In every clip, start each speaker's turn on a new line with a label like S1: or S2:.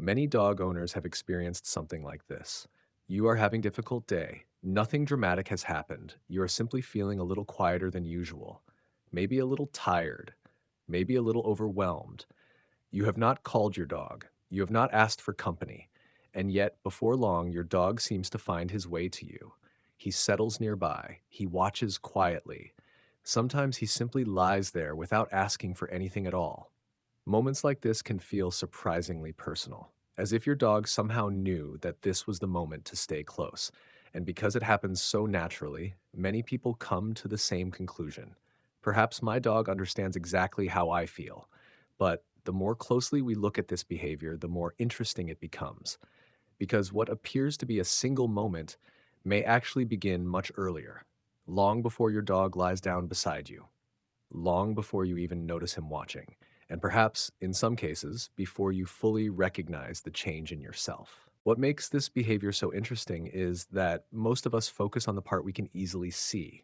S1: Many dog owners have experienced something like this. You are having a difficult day. Nothing dramatic has happened. You are simply feeling a little quieter than usual. Maybe a little tired. Maybe a little overwhelmed. You have not called your dog. You have not asked for company. And yet, before long, your dog seems to find his way to you. He settles nearby. He watches quietly. Sometimes he simply lies there without asking for anything at all. Moments like this can feel surprisingly personal, as if your dog somehow knew that this was the moment to stay close. And because it happens so naturally, many people come to the same conclusion. Perhaps my dog understands exactly how I feel. But the more closely we look at this behavior, the more interesting it becomes. Because what appears to be a single moment may actually begin much earlier, long before your dog lies down beside you, long before you even notice him watching, and perhaps, in some cases, before you fully recognize the change in yourself. What makes this behavior so interesting is that most of us focus on the part we can easily see.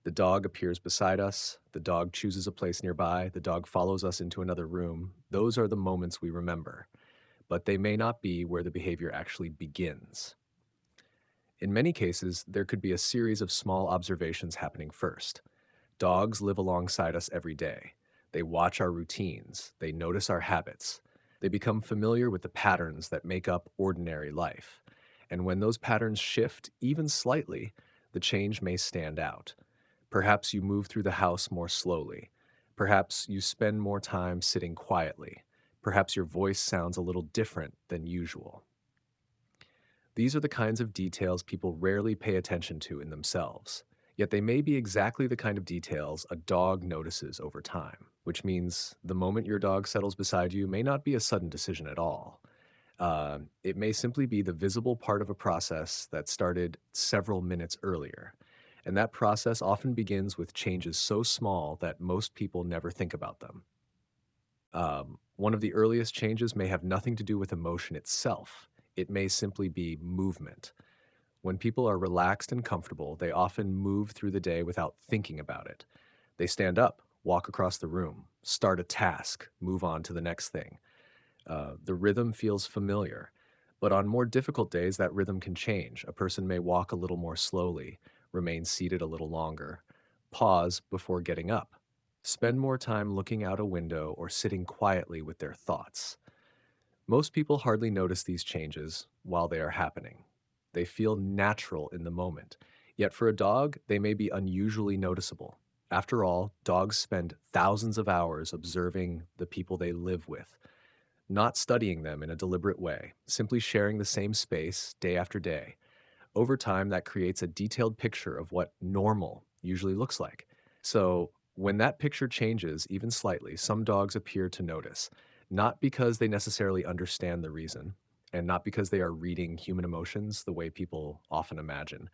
S1: The dog appears beside us, the dog chooses a place nearby, the dog follows us into another room. Those are the moments we remember, but they may not be where the behavior actually begins. In many cases, there could be a series of small observations happening first. Dogs live alongside us every day. They watch our routines. They notice our habits. They become familiar with the patterns that make up ordinary life. And when those patterns shift, even slightly, the change may stand out. Perhaps you move through the house more slowly. Perhaps you spend more time sitting quietly. Perhaps your voice sounds a little different than usual. These are the kinds of details people rarely pay attention to in themselves. Yet they may be exactly the kind of details a dog notices over time, which means the moment your dog settles beside you may not be a sudden decision at all. It may simply be the visible part of a process that started several minutes earlier. And that process often begins with changes so small that most people never think about them. One of the earliest changes may have nothing to do with emotion itself. It may simply be movement. When people are relaxed and comfortable, they often move through the day without thinking about it. They stand up, walk across the room, start a task, move on to the next thing. The rhythm feels familiar. But on more difficult days, that rhythm can change. A person may walk a little more slowly, remain seated a little longer, pause before getting up, spend more time looking out a window or sitting quietly with their thoughts. Most people hardly notice these changes while they are happening. They feel natural in the moment. Yet for a dog, they may be unusually noticeable. After all, dogs spend thousands of hours observing the people they live with, not studying them in a deliberate way, simply sharing the same space day after day. Over time, that creates a detailed picture of what normal usually looks like. So, when that picture changes, even slightly, some dogs appear to notice, not because they necessarily understand the reason, and not because they are reading human emotions the way people often imagine,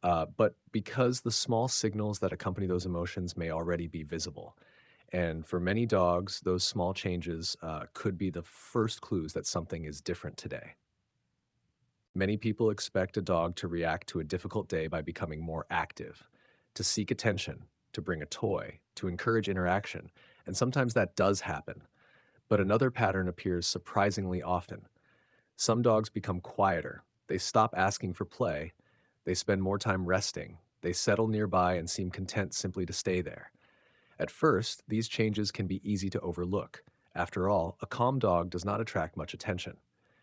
S1: but because the small signals that accompany those emotions may already be visible. And for many dogs, those small changes could be the first clues that something is different today. Many people expect a dog to react to a difficult day by becoming more active, to seek attention, to bring a toy, to encourage interaction, and sometimes that does happen. But another pattern appears surprisingly often. Some dogs become quieter, they stop asking for play, they spend more time resting, they settle nearby and seem content simply to stay there. At first, these changes can be easy to overlook. After all, a calm dog does not attract much attention.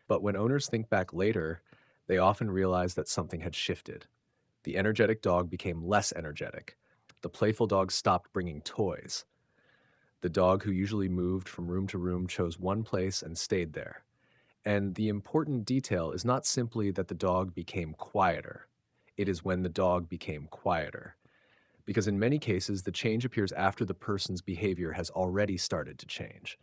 S1: But when owners think back later, they often realize that something had shifted. The energetic dog became less energetic. The playful dog stopped bringing toys. The dog who usually moved from room to room chose one place and stayed there. And the important detail is not simply that the dog became quieter, it is when the dog became quieter. Because in many cases, the change appears after the person's behavior has already started to change.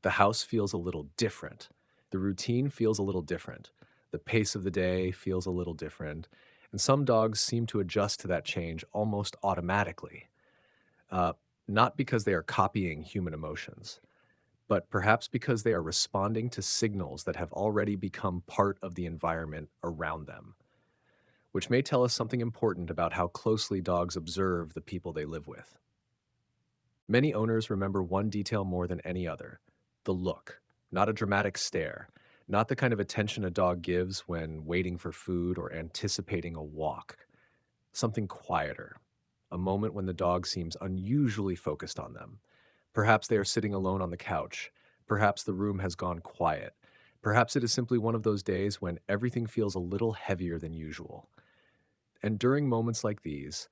S1: The house feels a little different. The routine feels a little different. The pace of the day feels a little different. And some dogs seem to adjust to that change almost automatically, uh, not because they are copying human emotions, but perhaps because they are responding to signals that have already become part of the environment around them, which may tell us something important about how closely dogs observe the people they live with. Many owners remember one detail more than any other: the look, not a dramatic stare, not the kind of attention a dog gives when waiting for food or anticipating a walk. Something quieter, a moment when the dog seems unusually focused on them. Perhaps they are sitting alone on the couch. Perhaps the room has gone quiet. Perhaps it is simply one of those days when everything feels a little heavier than usual. And during moments like these,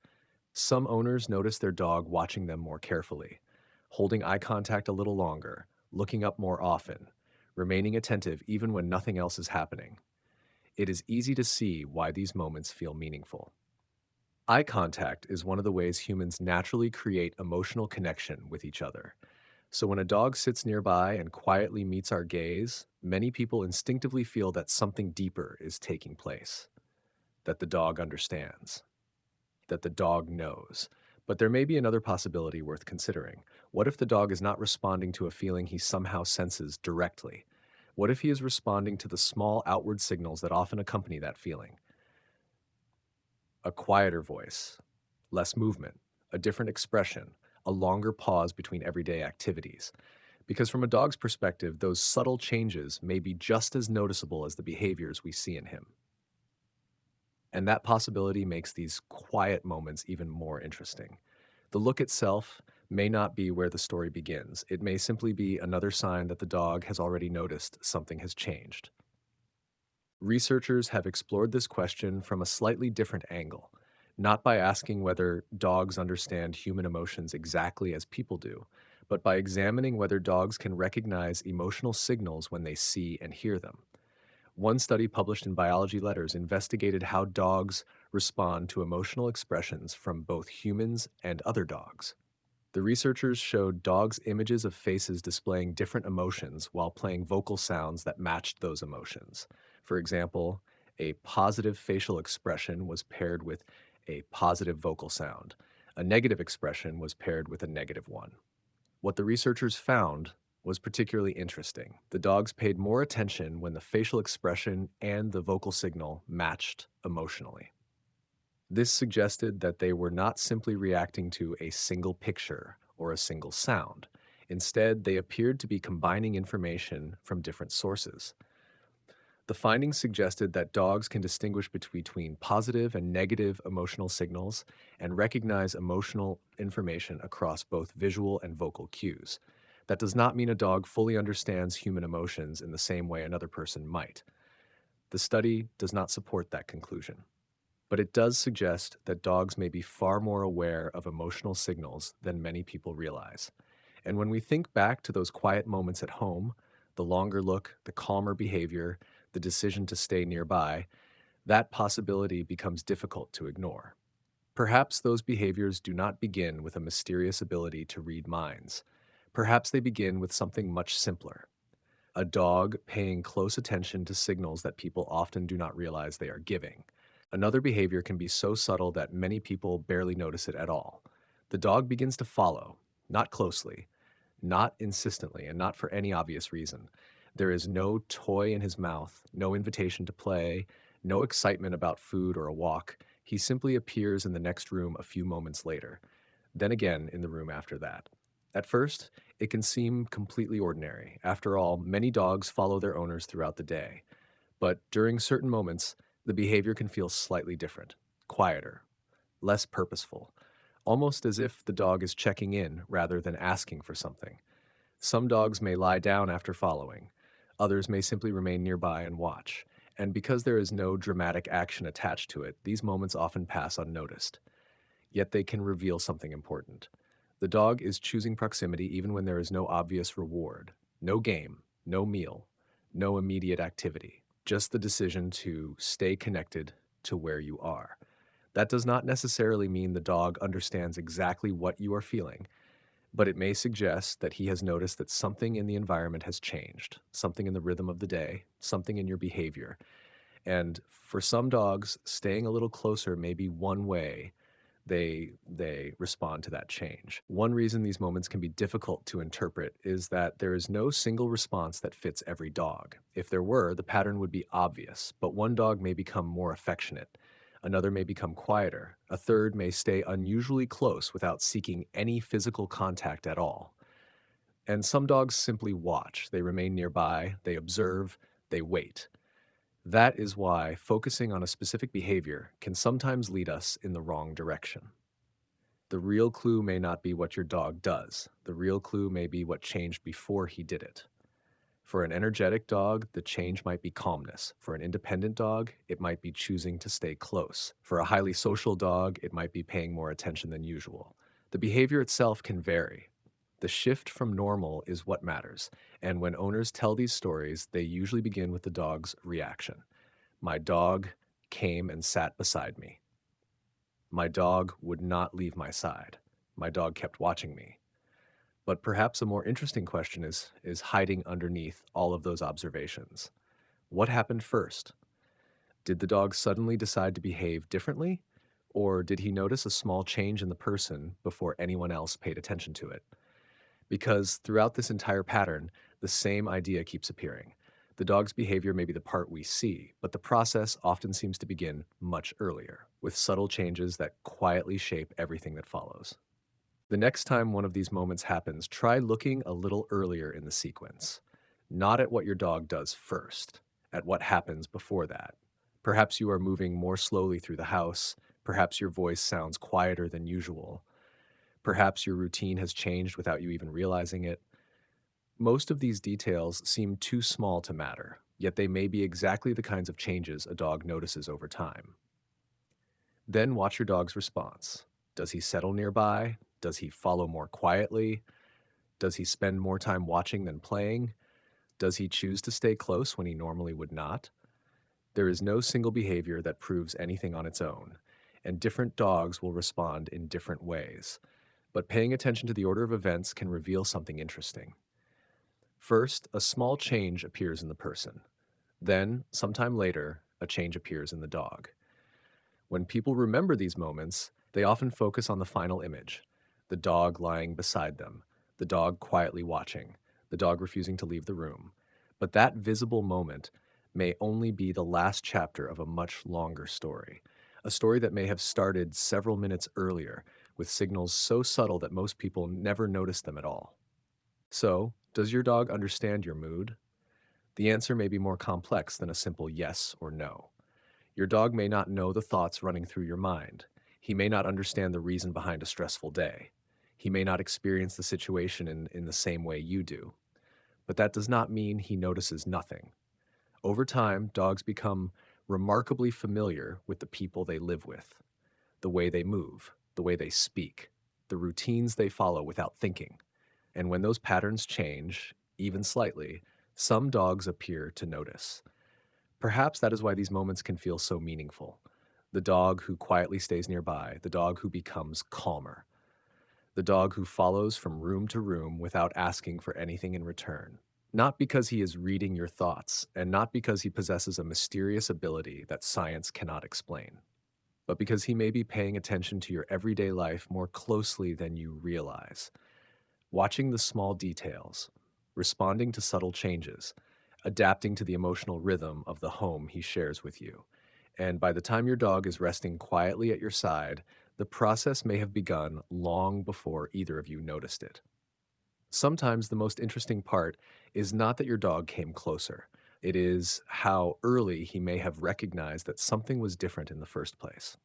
S1: some owners notice their dog watching them more carefully, holding eye contact a little longer, looking up more often, remaining attentive even when nothing else is happening. It is easy to see why these moments feel meaningful. Eye contact is one of the ways humans naturally create emotional connection with each other. So when a dog sits nearby and quietly meets our gaze, many people instinctively feel that something deeper is taking place, that the dog understands, that the dog knows. But there may be another possibility worth considering. What if the dog is not responding to a feeling he somehow senses directly? What if he is responding to the small outward signals that often accompany that feeling? A quieter voice, less movement, a different expression, a longer pause between everyday activities. Because from a dog's perspective, those subtle changes may be just as noticeable as the behaviors we see in him. And that possibility makes these quiet moments even more interesting. The look itself may not be where the story begins. It may simply be another sign that the dog has already noticed something has changed. Researchers have explored this question from a slightly different angle, not by asking whether dogs understand human emotions exactly as people do, but by examining whether dogs can recognize emotional signals when they see and hear them. One study published in Biology Letters investigated how dogs respond to emotional expressions from both humans and other dogs. The researchers showed dogs images of faces displaying different emotions while playing vocal sounds that matched those emotions. For example, a positive facial expression was paired with a positive vocal sound. A negative expression was paired with a negative one. What the researchers found was particularly interesting. The dogs paid more attention when the facial expression and the vocal signal matched emotionally. This suggested that they were not simply reacting to a single picture or a single sound. Instead, they appeared to be combining information from different sources. The findings suggested that dogs can distinguish between positive and negative emotional signals and recognize emotional information across both visual and vocal cues. That does not mean a dog fully understands human emotions in the same way another person might. The study does not support that conclusion. But it does suggest that dogs may be far more aware of emotional signals than many people realize. And when we think back to those quiet moments at home, the longer look, the calmer behavior, the decision to stay nearby, that possibility becomes difficult to ignore. Perhaps those behaviors do not begin with a mysterious ability to read minds. Perhaps they begin with something much simpler: a dog paying close attention to signals that people often do not realize they are giving. Another behavior can be so subtle that many people barely notice it at all. The dog begins to follow, not closely, not insistently, and not for any obvious reason. There is no toy in his mouth, no invitation to play, no excitement about food or a walk. He simply appears in the next room a few moments later, then again in the room after that. At first, it can seem completely ordinary. After all, many dogs follow their owners throughout the day. But during certain moments, the behavior can feel slightly different, quieter, less purposeful, almost as if the dog is checking in rather than asking for something. Some dogs may lie down after following. Others may simply remain nearby and watch. And because there is no dramatic action attached to it, these moments often pass unnoticed. Yet they can reveal something important. The dog is choosing proximity even when there is no obvious reward, no game, no meal, no immediate activity, just the decision to stay connected to where you are. That does not necessarily mean the dog understands exactly what you are feeling, but it may suggest that he has noticed that something in the environment has changed, something in the rhythm of the day, something in your behavior. And for some dogs, staying a little closer may be one way they respond to that change. One reason these moments can be difficult to interpret is that there is no single response that fits every dog. If there were, the pattern would be obvious, but one dog may become more affectionate, another may become quieter, a third may stay unusually close without seeking any physical contact at all. And some dogs simply watch. They remain nearby, they observe, They wait. That is why focusing on a specific behavior can sometimes lead us in the wrong direction. The real clue may not be what your dog does. The real clue may be what changed before he did it. For an energetic dog, the change might be calmness. For an independent dog, it might be choosing to stay close. For a highly social dog, it might be paying more attention than usual. The behavior itself can vary. The shift from normal is what matters. And when owners tell these stories, they usually begin with the dog's reaction. My dog came and sat beside me. My dog would not leave my side. My dog kept watching me. But perhaps a more interesting question is hiding underneath all of those observations. What happened first? Did the dog suddenly decide to behave differently? Or did he notice a small change in the person before anyone else paid attention to it? Because throughout this entire pattern, the same idea keeps appearing. The dog's behavior may be the part we see, but the process often seems to begin much earlier, with subtle changes that quietly shape everything that follows. The next time one of these moments happens, try looking a little earlier in the sequence. Not at what your dog does first, at what happens before that. Perhaps you are moving more slowly through the house. Perhaps your voice sounds quieter than usual. Perhaps your routine has changed without you even realizing it. Most of these details seem too small to matter, yet they may be exactly the kinds of changes a dog notices over time. Then watch your dog's response. Does he settle nearby? Does he follow more quietly? Does he spend more time watching than playing? Does he choose to stay close when he normally would not? There is no single behavior that proves anything on its own, and different dogs will respond in different ways. But paying attention to the order of events can reveal something interesting. First, a small change appears in the person. Then, sometime later, a change appears in the dog. When people remember these moments, they often focus on the final image: the dog lying beside them, the dog quietly watching, the dog refusing to leave the room. But that visible moment may only be the last chapter of a much longer story, a story that may have started several minutes earlier, with signals so subtle that most people never notice them at all. So, does your dog understand your mood? The answer may be more complex than a simple yes or no. Your dog may not know the thoughts running through your mind. He may not understand the reason behind a stressful day. He may not experience the situation in the same way you do. But that does not mean he notices nothing. Over time, dogs become remarkably familiar with the people they live with, the way they move, the way they speak, the routines they follow without thinking. And when those patterns change, even slightly, some dogs appear to notice. Perhaps that is why these moments can feel so meaningful. The dog who quietly stays nearby, the dog who becomes calmer, the dog who follows from room to room without asking for anything in return. Not because he is reading your thoughts, and not because he possesses a mysterious ability that science cannot explain, but because he may be paying attention to your everyday life more closely than you realize, watching the small details, responding to subtle changes, adapting to the emotional rhythm of the home he shares with you. And by the time your dog is resting quietly at your side, the process may have begun long before either of you noticed it. Sometimes the most interesting part is not that your dog came closer. It is how early he may have recognized that something was different in the first place.